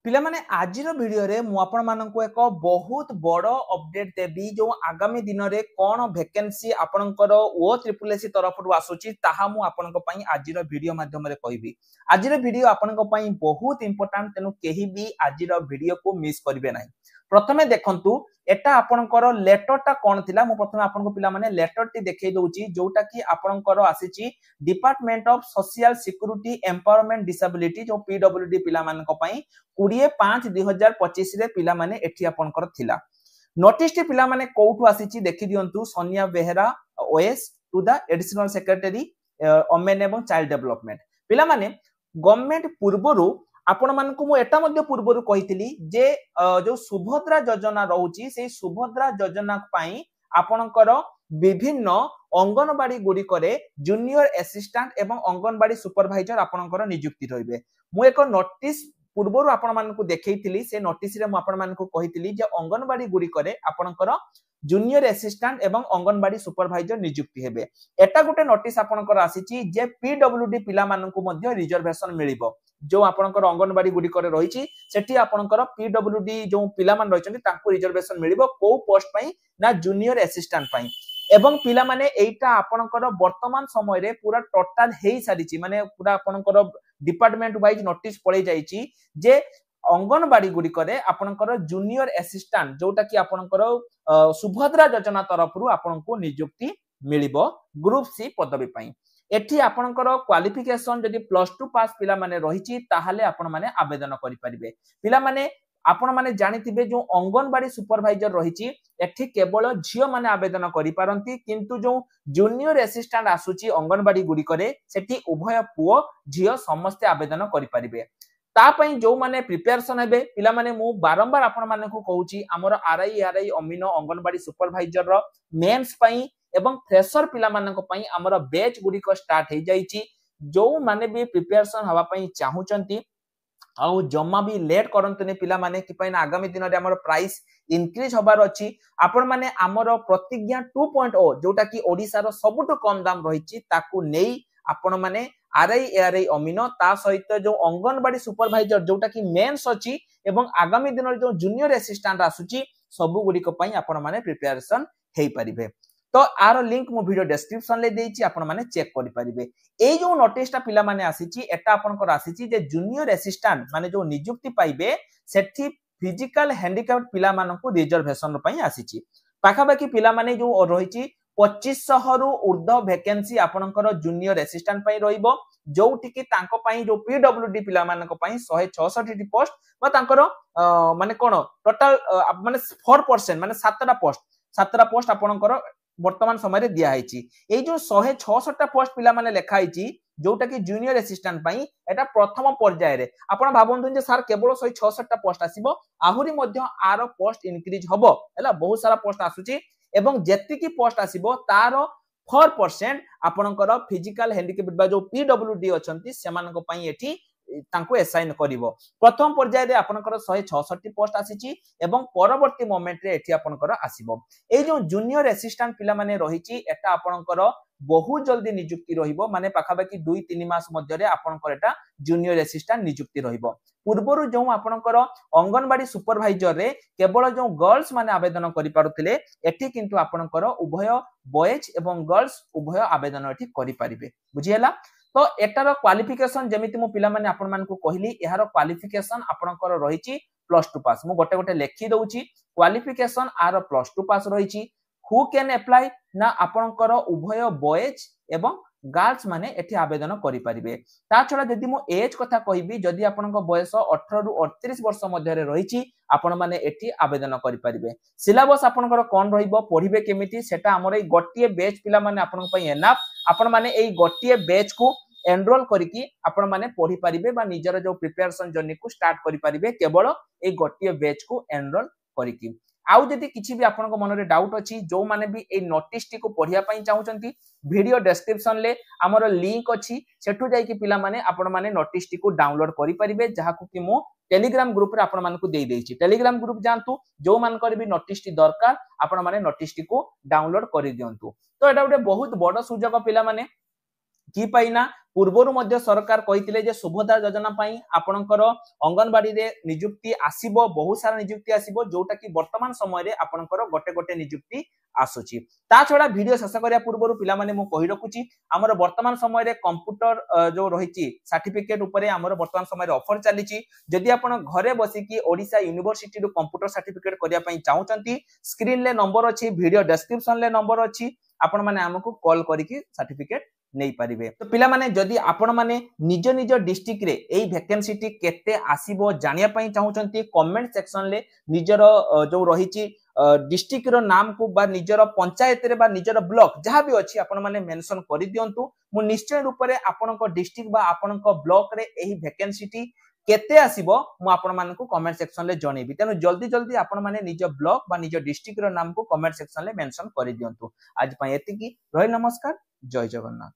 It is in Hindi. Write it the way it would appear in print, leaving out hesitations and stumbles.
पिला माने आजिर वीडियो रे मु आपण माननको एक बहुत बड़ अपडेट देबी जो आगामी दिन रे कोन वैकेंसी आपनकर ओ ट्रिपल एससी तरफ रु आसुची ताहा मु आपनको पई आजिर वीडियो माध्यम रे कहबी। आजिर वीडियो आपनको पई बहुत इंपोर्टेंट तेनु केही भी आजिर वीडियो को मिस करबे नाही। प्रथमे देखंतु एटा आपनकर लेटरटा कोन थिला मु प्रथमे आपनको पिला माने लेटरटी देखै दउची जोटा कि आपनकर आसीची department of social security empowerment disability जो पीडब्ल्यूडी पिला मानको पई 20/5/2025 रे पिला माने एठी आपनकर थिला। नोटिस टी पिला माने कोउठु आसीची देखि दियंतु Sonia Behera OS to the additional secretary women एवं चाइल्ड डेवलपमेंट। पिला माने गवर्नमेंट पूर्वरु आपण मानकु मु एटा मध्ये पूर्वरु कहितली जे जो सुभद्रा योजना रहउची से सुभद्रा योजना पई आपनकर विभिन्न अंगनवाड़ी गुडी करे जूनियर असिस्टेंट एवं अंगनवाड़ी सुपरवाइजर आपनकर नियुक्ति रहिबे। मु एक नोटिस पूर्वरु आपण मानकु देखैतिली से नोटिस रे मु आपण मानकु कहितली जे अंगनवाड़ी गुडी करे आपनकर जूनियर असिस्टेंट एवं अंगनवाड़ी सुपरवाइजर नियुक्ति हेबे। एटा गुटे नोटिस आपनकर आसीची जे पीडब्ल्यूडी पिला मानकु मध्ये रिजर्वेशन मिलिबो। जो आपनकर अंगनवाड़ी गुडी करे रहिची सेठी आपनकर पीडब्ल्यूडी जो पिला मान रहिचंती तांको रिजर्वेशन मिलिबो को पोस्ट पई ना जूनियर असिस्टेंट पई। एवं पिला माने एटा आपनकर वर्तमान समय रे पूरा टोटल हेई सारिची माने पूरा आपनकर डिपार्टमेंट वाइज नोटिस पळै जाईची जे अंगनवाड़ी गुडी करे आपनकर जूनियर असिस्टेंट जोटा कि आपनकर सुभद्रा योजना तरफ रु आपनको नियुक्ति मिलिबो ग्रुप सी पदवी पई। एठी आपनकर क्वालिफिकेशन जदि +2 पास पिला माने रहिची ताहाले आपण माने आवेदन करि परिबे। पिला माने आपण माने जानिथिबे जो अंगनवाड़ी सुपरवाइजर रहिची एठी केवल झियो माने आवेदन करि पारंती किंतु जो जूनियर असिस्टेंट आसुची अंगनवाड़ी गुडी करे सेठी उभय पुओ झियो समस्त आवेदन करि परिबे। ता पई जो माने प्रिपरेशन हेबे पिला माने मु बारंबार आपण माने को कहूची हमर आरआई अमीनो अंगनवाड़ी सुपरवाइजर रो मेंस पई एवं फ्रेशर पिला मानक पई हमर बैच गुडी को स्टार्ट हे जाईची। जो माने भी प्रिपरेशन हवा पई चाहूचंती आउ जम्मा भी लेट करंतने पिला माने कि पई आगामी दिन रे हमर प्राइस इंक्रीज होबार अछि। आपण माने हमर प्रतिज्ञा 2.0 जोटा कि ओडिसा रो सबटु कम दाम रहिची ताकू नेई आपण माने आरआई अमीनो ता सहित जो अंगनवाड़ी सुपरवाइजर जोटा कि मेंस अछि एवं आगामी दिन रे जो जूनियर असिस्टेंट आसुची सबु गुडी को पई आपण माने प्रिपरेशन हेई परिबे। तो आरो लिंक मु वीडियो डिस्क्रिप्शन ले देइची आपण माने चेक करि परिबे। ए जो नोटिस ता पिला माने आसीची एटा आपनकर आसीची जे जूनियर असिस्टेंट माने जो नियुक्ति पाइबे सेठी फिजिकल हैंडिकैप्ड पिला मानकु रिजर्वेशन पई आसीची। पाखा बाकी पिला माने जो रहिची 2500 रु ऊर्ध्व वैकेंसी आपनकर जूनियर असिस्टेंट पई रहिबो जोठी कि तांको पई जो पीडब्ल्यूडी पिला मानक पई 166 टी पोस्ट बा तांकर माने कोन टोटल माने 4% माने 7टा पोस्ट आपनकर वर्तमान समय रे दिया हैची। ए जो 166 टा पोस्ट पिला माने लेखा हैची जोटा कि जूनियर असिस्टेंट पई एटा प्रथम पर्याय रे आपण भाबंतु जे सर केवल 166 टा पोस्ट आसीबो आहुरी मध्ये आरो पोस्ट इंक्रीज होबो हैला बहुत सारा पोस्ट आसुची एवं जेतिकी पोस्ट आसीबो तारो 4% आपनकर फिजिकल हैंडिकैप्ड जो पीडब्ल्यूडी अछंती सेमानक पई एठी तांको असाइन करिवो। प्रथम पर्याय रे आपनकर 166 पोस्ट आसीची एवं परवर्ती मोमेंट रे एठी आपनकर आसीबो। ए जो जूनियर असिस्टेंट पिला माने रहिची एटा आपनकर बहुत जल्दी नियुक्ति रहिबो माने पाखा बाकी 2-3 मास मध्ये रे आपनकर एटा जूनियर असिस्टेंट नियुक्ति रहिबो। पूर्वरु जो आपनकर अंगनवाड़ी सुपरवाइजर रे केवल जो गर्ल्स माने आवेदन करि पारुथिले एठी किंतु आपनकर उभय बॉयज एवं गर्ल्स उभय आवेदन एठी करि परिबे। बुझियला तो एटार क्वालिफिकेशन जेमिति मु पिला माने आपण मानकु कहली एहार क्वालिफिकेशन आपनकर रहिची +2 पास। मु गोटे गोटे लेखि दउची क्वालिफिकेशन आर +2 पास रहिची। हु कैन अप्लाई ना आपनकर उभय बॉयज एवं गर्ल्स माने एठी आवेदन करि परिबे। ता छडा जदि मु एज कथा कहिबी जदि आपनकर बयस 18 रु 38 वर्ष मध्ये रे रहिची आपण माने एठी आवेदन करि परिबे। सिलेबस आपनकर कोन रहिबो पढिबे केमिति सेटा हमर ए गोटिए बैच पिला माने आपन पई एनाफ आपण माने ए गोटिए बैच को एनरोल करिकि आपण माने पढि परिबे बा निजर जो प्रिपरेशन जर्नी को स्टार्ट करि परिबे केवल ए गोटिए बैच को एनरोल करिकि। आउ जदि किछि भी आपनको मन रे डाउट अछि जो माने भी ए नोटिस टी को पढिया पई चाहउचंती वीडियो डिस्क्रिप्शन ले हमर लिंक अछि सेठु जाई कि पिला माने आपण माने नोटिस टी को डाउनलोड करि परिबे जहा को कि मो टेलीग्राम ग्रुप रे आपण मानकु देई देछि। टेलीग्राम ग्रुप जानतु जो मान कर भी नोटिस टी दरकार आपण माने नोटिस टी को डाउनलोड करि दियंतु। तो एटा उडे बहुत बड़ सुजोग पिला माने कि पाइना पूर्वरु मध्य सरकार कहिथिले जे सुभद्रा योजना पई आपणकर अंगनवाड़ी रे नियुक्ति आसीबो, बहुत सारा नियुक्ति आसीबो, जोटा कि वर्तमान समय रे आपणकर गोटे गोटे नियुक्ति आसुची। ता छडा वीडियो शेष करिया पूर्वरु पिला माने मु कहि रखुची हमर वर्तमान समय रे कंप्यूटर जो रहिची सर्टिफिकेट उपरे हमर वर्तमान समय रे ऑफर चलीची। जदि आपण घरे बसी कि ओडिशा यूनिवर्सिटी रो कंप्यूटर सर्टिफिकेट करिया पई चाहुचंती, स्क्रीन ले नंबर अछि, वीडियो डिस्क्रिप्शन ले नंबर अछि, आपण माने हमकु कॉल करिकि सर्टिफिकेट नहीं पारिबे। तो पिला माने जदि आपण माने निज निज डिस्ट्रिक्ट रे एई वैकेंसी टी केते आसीबो जानिया पई चाहुचंती, कमेंट सेक्शन ले निजर जो रहिची डिस्ट्रिक्ट रो नाम को बा निजर पंचायत रे बा निजर ब्लॉक जहां भी अछि आपण माने मेंशन करि दियंतु। मु निश्चय रूप रे आपनको डिस्ट्रिक्ट बा आपनको ब्लॉक रे एही वैकेंसी टी केते आसीबो मु आपण मानकु कमेंट सेक्शन ले जणेबी। तेनु जल्दी जल्दी आपण माने निज ब्लॉक बा निज डिस्ट्रिक्ट रो नाम को कमेंट सेक्शन ले मेंशन करि दियंतु। आज पई एतिकी रहि, नमस्कार, जय जगन्नाथ।